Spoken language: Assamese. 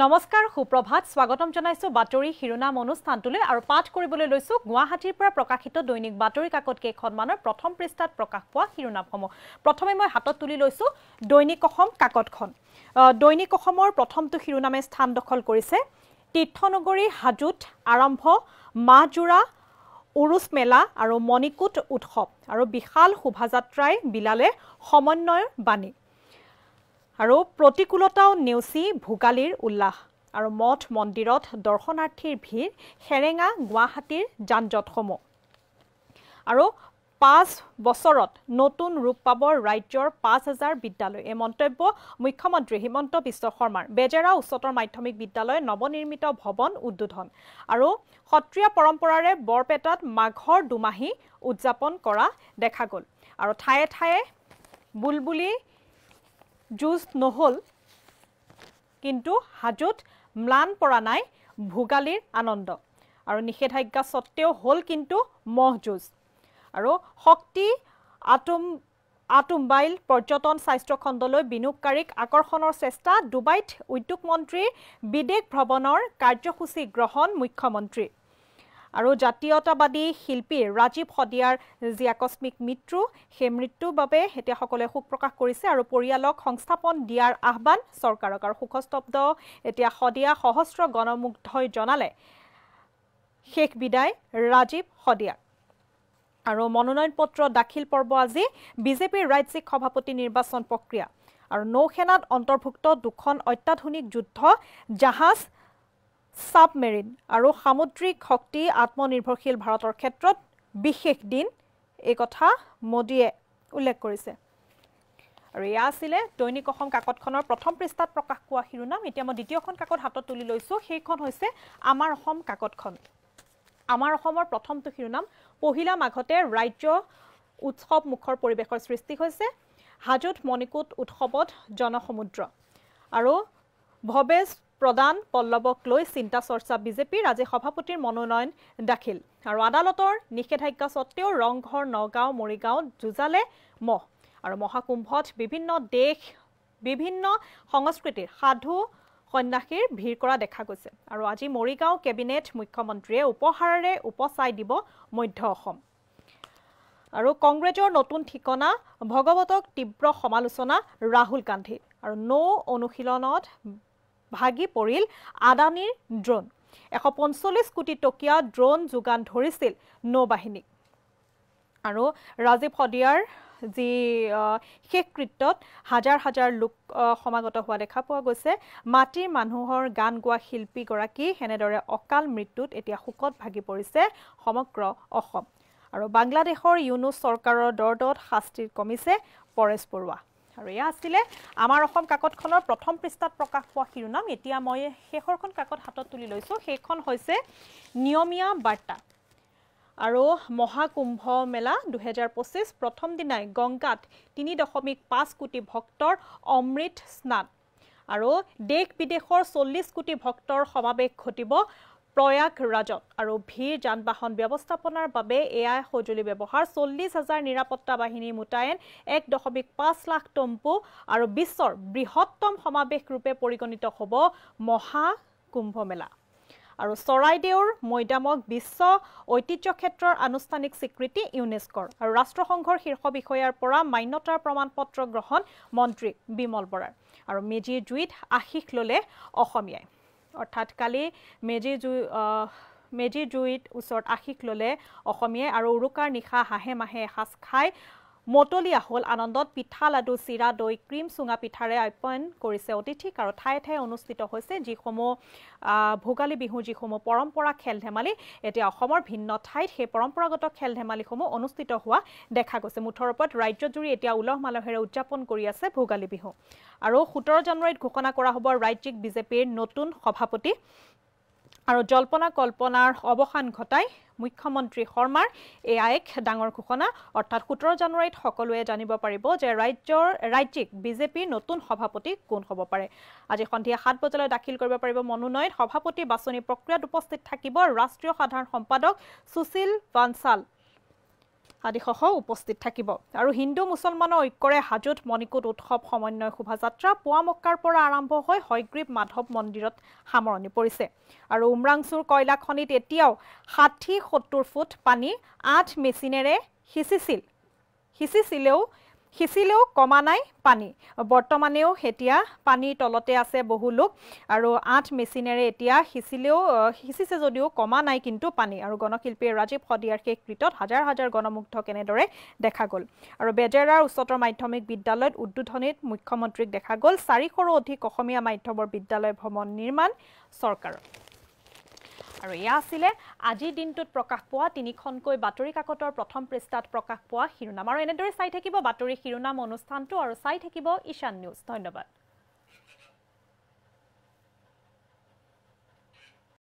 নমস্কাৰ সুপ্ৰভাত স্বাগতম জনাইছো বাতৰি শিৰোনাম অনুষ্ঠানটোলৈ আৰু পাঠ কৰিবলৈ লৈছো গুৱাহাটীৰ পৰা প্ৰকাশিত দৈনিক বাতৰি কাকত কেইখনমানৰ প্ৰথম পৃষ্ঠাত প্ৰকাশ পোৱা শিৰোনামসমূহ প্ৰথমে মই হাতত তুলি লৈছো দৈনিক অসম কাকতখন দৈনিক অসমৰ প্ৰথমটো শিৰোনামে স্থান দখল কৰিছে তীৰ্থনগৰী হাজোত আৰম্ভ মাহজোৰা উৰুস মেলা আৰু মণিকুট উৎসৱ আৰু বিশাল শোভাযাত্ৰাই বিলালে সমন্বয়ৰ বাণী আৰু প্ৰতিকূলতাও নেউচি ভোগালীৰ উল্লাস আৰু মঠ মন্দিৰত দৰ্শনাৰ্থীৰ ভিৰ হেৰেঙা গুৱাহাটীৰ যানজঁটসমূহ আৰু 5 বছৰত নতুন ৰূপ পাব ৰাজ্যৰ 5000 বিদ্যালয় এই মন্তব্য মুখ্যমন্ত্ৰী হিমন্ত বিশ্ব শৰ্মাৰ বেজেৰা উচ্চতৰ মাধ্যমিক বিদ্যালয় নৱনিৰ্মিত ভৱন উদ্বোধন আৰু সত্ৰীয়া পৰম্পৰাৰে বৰপেটাত মাঘৰ দুমাহী উদযাপন কৰা দেখা গ'ল আৰু ঠায়ে ঠায়ে বুলবুলি জুজ নহল কিন্তু হাজোত ম্লান পৰা নাই ভোগালীৰ আনন্দ আৰু নিষেধাজ্ঞা সত্ত্বেও হল কিন্তু মহ জুজ আৰু শক্তি আটোমবাইল পৰ্যটন স্বাস্থ্য খণ্ডলৈ বিনিয়োগকাৰীক আকৰ্ষণৰ চেষ্টা ডুবাইত উদ্যোগ মন্ত্ৰীৰ বিদেশ ভ্ৰমণৰ কাৰ্যসূচী গ্ৰহণ মুখ্যমন্ত্ৰী আৰু জাতীয়তাবাদী শিল্পী ৰাজীৱ শদিয়াৰ যি আকস্মিক মৃত্যু সেই মৃত্যুৰ বাবে এতিয়া সকলোৱে শোক প্ৰকাশ কৰিছে আৰু পৰিয়ালক সংস্থাপন দিয়াৰ আহ্বান চৰকাৰক আৰু শোকস্তব্ধ এতিয়া শদিয়া সহস্ৰ গণমুগ্ধই জনালে শেষ বিদায় ৰাজীৱ শদিয়া আৰু মনোনয়ন পত্ৰ দাখিল পৰ্ব আজি বিজেপিৰ ৰাজ্যিক সভাপতি নিৰ্বাচন প্ৰক্ৰিয়া আৰু নৌসেনাত অন্তৰ্ভুক্ত দুখন অত্যাধুনিক যুদ্ধ জাহাজ সাবমেৰিন আৰু সামুদ্ৰিক শক্তি আত্মনিৰ্ভৰশীল ভাৰতৰ ক্ষেত্ৰত বিশেষ দিন এই কথা মোদীয়ে উল্লেখ কৰিছে আৰু এয়া আছিলে দৈনিক অসম কাকতখনৰ প্ৰথম পৃষ্ঠাত প্ৰকাশ পোৱা শিৰোনাম এতিয়া মই দ্বিতীয়খন কাকত হাতত তুলি লৈছো সেইখন হৈছে আমাৰ অসম কাকতখন আমাৰ অসমৰ প্ৰথমটো শিৰোনাম পহিলা মাঘতে ৰাজ্য উৎসৱ মুখৰ পৰিৱেশৰ সৃষ্টি হৈছে হাজোত মণিকুট উৎসৱত জনসমুদ্ৰ আৰু ভৱেশ প্ৰদান পল্লৱক লৈ চিন্তা চৰ্চা বিজেপিৰ আজি সভাপতিৰ মনোনয়ন দাখিল আৰু আদালতৰ নিষেধাজ্ঞা সত্ত্বেও ৰংঘৰ নগাঁও মৰিগাঁও যুজালে মহ আৰু মহাকুম্ভত বিভিন্ন দেশ বিভিন্ন সংস্কৃতিৰ সাধু সন্যাসীৰ ভিৰ কৰা দেখা গৈছে আৰু আজি মৰিগাঁও কেবিনেট মুখ্যমন্ত্ৰীয়ে উপহাৰেৰে উপচাই দিব মধ্য অসম আৰু কংগ্ৰেছৰ নতুন ঠিকনা ভগৱতক তীব্ৰ সমালোচনা ৰাহুল গান্ধী আৰু নৌ অনুশীলনত ভাগি পৰিল আদানীৰ ড্ৰোন 145 কোটি টকীয়া ড্ৰোন যোগান ধৰিছিল নৌবাহিনী আৰু ৰাজীৱ শদিয়াৰ যি শেষকৃত্যত হাজাৰ হাজাৰ লোক সমাগত হোৱা দেখা পোৱা গৈছে মাটিৰ মানুহৰ গান গোৱা শিল্পীগৰাকী হেনেদৰে অকাল মৃত্যুত এতিয়া শোকত ভাগি পৰিছে সমগ্ৰ অসম আৰু বাংলাদেশৰ ইউনুছ চৰকাৰৰ দৰ্দত শাস্তিৰ কমিছে পৰেশ বৰুৱা আৰু এয়া আছিলে আমাৰ অসম কাকতখনৰ প্ৰথম পৃষ্ঠাত প্ৰকাশ পোৱা শিৰোনাম এতিয়া মই শেষৰখন কাকত হাতত তুলি লৈছো সেইখন হৈছে নিয়মীয়া বাৰ্তা আৰু মহাকুম্ভ মেলা 2025 প্ৰথম দিনাই গংগাত 3.5 কোটি ভক্তৰ অমৃত স্নান আৰু দেশ বিদেশৰ 40 কোটি ভক্তৰ সমাৱেশ ঘটিব প্ৰয়াগৰাজত আৰু ভিৰ যান-বাহন ব্যৱস্থাপনাৰ বাবে এয়া সঁজুলি ব্যৱহাৰ 40,000 নিৰাপত্তা বাহিনী মুতায়েন 1.5 লাখ টম্পু আৰু বিশ্বৰ বৃহত্তম সমাৱেশ ৰূপে পৰিগণিত হ'ব মহাকুম্ভ মেলা আৰু চৰাইদেউৰ মৈদামক বিশ্ব ঐতিহ্য ক্ষেত্ৰৰ আনুষ্ঠানিক স্বীকৃতি ইউনেস্কোৰ আৰু ৰাষ্ট্ৰসংঘৰ শীৰ্ষ বিষয়াৰ পৰা মান্যতাৰ প্ৰমাণপত্ৰ গ্ৰহণ মন্ত্ৰী বিমল বৰাৰ আৰু মেজিৰ জুইত আশীষ ললে অসমীয়াই অৰ্থাৎ কালি মেজিৰ জুইত ওচৰত আশীষ ললে অসমীয়াই আৰু উৰুকাৰ নিশা হাঁহে মাহে এসাঁজ খাই মতলীয়া হ'ল আনন্দত পিঠা লাডু চিৰা দৈ ক্ৰীম চুঙা পিঠাৰে আপ্যায়ন কৰিছে অতিথিক আৰু ঠায়ে ঠায়ে অনুষ্ঠিত হৈছে যিসমূহ ভোগালী বিহু যিসমূহ পৰম্পৰা খেল ধেমালি এতিয়া অসমৰ ভিন্ন ঠাইত সেই পৰম্পৰাগত খেল ধেমালিসমূহ অনুষ্ঠিত হোৱা দেখা গৈছে মুঠৰ ওপৰত ৰাজ্যজুৰি এতিয়া উলহ মালহেৰে উদযাপন কৰি আছে ভোগালী বিহু আৰু 17 জানুৱাৰীত ঘোষণা কৰা হ'ব ৰাজ্যিক বিজেপিৰ নতুন সভাপতি আৰু জল্পনা কল্পনাৰ অৱসান ঘটাই মুখ্যমন্ত্ৰী শৰ্মাৰ এয়া এক ডাঙৰ ঘোষণা অৰ্থাৎ 17 জানুৱাৰীত সকলোৱে জানিব পাৰিব যে ৰাজ্যিক বিজেপিৰ নতুন সভাপতি কোন হ'ব পাৰে আজি সন্ধিয়া 7 বজালৈ দাখিল কৰিব পাৰিব মনোনয়ন সভাপতি বাছনি প্ৰক্ৰিয়াত উপস্থিত থাকিব ৰাষ্ট্ৰীয় সাধাৰণ সম্পাদক সুশীল বানসাল আদিসহ উপস্থিত থাকিব আৰু হিন্দু মুছলমানৰ ঐক্যৰে হাজোত মণিকূট উৎসৱ সমন্বয় শোভাযাত্ৰা পুৱা মক্কাৰ পৰা আৰম্ভ হৈ হয়গ্ৰীব মাধৱ মন্দিৰত সামৰণি পৰিছে আৰু উমৰাংচুৰ কয়লা খনিত এতিয়াও 60-70 ফুট পানী 8 মেচিনেৰে সিঁচিলেও কমা নাই পানী বৰ্তমানেও এতিয়া পানীৰ তলতে আছে বহু লোক আৰু 8 মেচিনেৰে এতিয়া সিঁচিছে যদিও কমা নাই কিন্তু পানী আৰু গণশিল্পী ৰাজীৱ শদিয়াৰ শেষকৃত্যত হাজাৰ হাজাৰ গণমুগ্ধ কেনেদৰে দেখা গ'ল আৰু বেজেৰাৰ উচ্চতৰ মাধ্যমিক বিদ্যালয়ত উদ্বোধনীত মুখ্যমন্ত্ৰীক দেখা গ'ল 400ৰো অধিক অসমীয়া মাধ্যমৰ বিদ্যালয় ভৱন নিৰ্মাণ চৰকাৰৰ আৰু এয়া আছিলে আজিৰ দিনটোত প্ৰকাশ পোৱা 3খনকৈ বাতৰি কাকতৰ প্ৰথম পৃষ্ঠাত প্ৰকাশ পোৱা শিৰোনাম আৰু এনেদৰে চাই থাকিব বাতৰি শিৰোনাম অনুষ্ঠানটো আৰু চাই থাকিব ঈশান নিউজ ধন্যবাদ